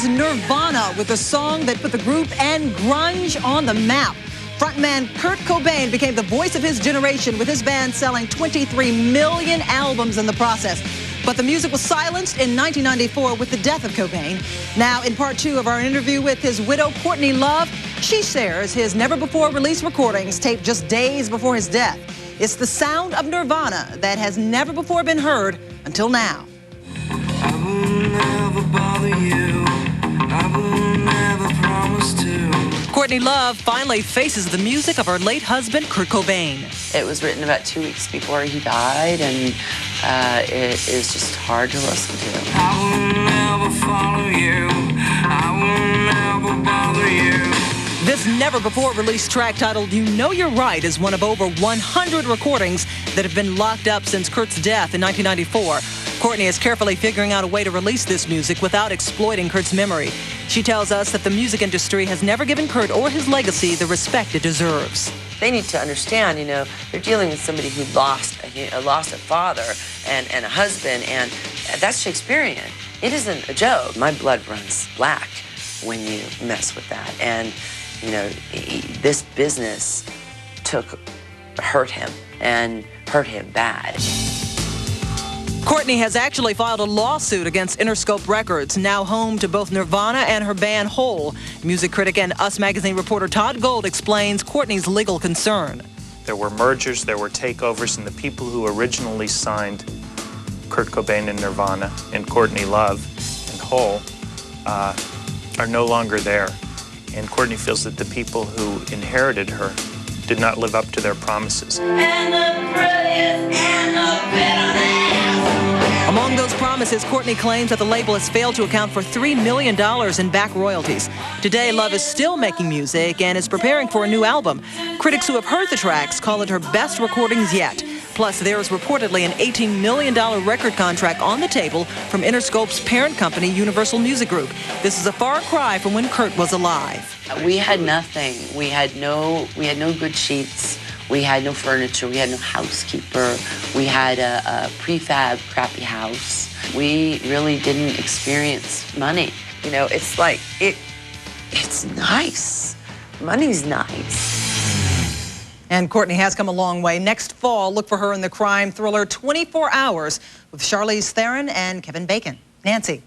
is Nirvana with a song that put the group and grunge on the map. Frontman Kurt Cobain became the voice of his generation, with his band selling 23 million albums in the process. But the music was silenced in 1994 with the death of Cobain. Now, in part 2 of our interview with his widow, Courtney Love, she shares his never-before-released recordings taped just days before his death. It's the sound of Nirvana that has never before been heard until now. I will never bother you. I will never promise to. Courtney Love finally faces the music of her late husband, Kurt Cobain. It was written about 2 weeks before he died, and it is just hard to listen to. I will never follow you. I will never bother you. This never-before-released track titled You Know You're Right is one of over 100 recordings that have been locked up since Kurt's death in 1994. Courtney is carefully figuring out a way to release this music without exploiting Kurt's memory. She tells us that the music industry has never given Kurt or his legacy the respect it deserves. They need to understand, they're dealing with somebody who lost a father and a husband, and that's Shakespearean. It isn't a joke. My blood runs black when you mess with that. And, this business hurt him bad. Courtney has actually filed a lawsuit against Interscope Records, now home to both Nirvana and her band Hole. Music critic and Us Magazine reporter Todd Gold explains Courtney's legal concern. There were mergers, there were takeovers, and the people who originally signed Kurt Cobain and Nirvana and Courtney Love and Hole are no longer there. And Courtney feels that the people who inherited her did not live up to their promises. Among those promises, Courtney claims that the label has failed to account for $3 million in back royalties. Today, Love is still making music and is preparing for a new album. Critics who have heard the tracks call it her best recordings yet. Plus, there is reportedly an $18 million record contract on the table from Interscope's parent company, Universal Music Group. This is a far cry from when Kurt was alive. We had nothing. We had no good sheets. We had no furniture. We had no housekeeper. We had a prefab crappy house. We really didn't experience money. It's like, it's nice. Money's nice. And Courtney has come a long way. Next fall, look for her in the crime thriller 24 Hours with Charlize Theron and Kevin Bacon. Nancy.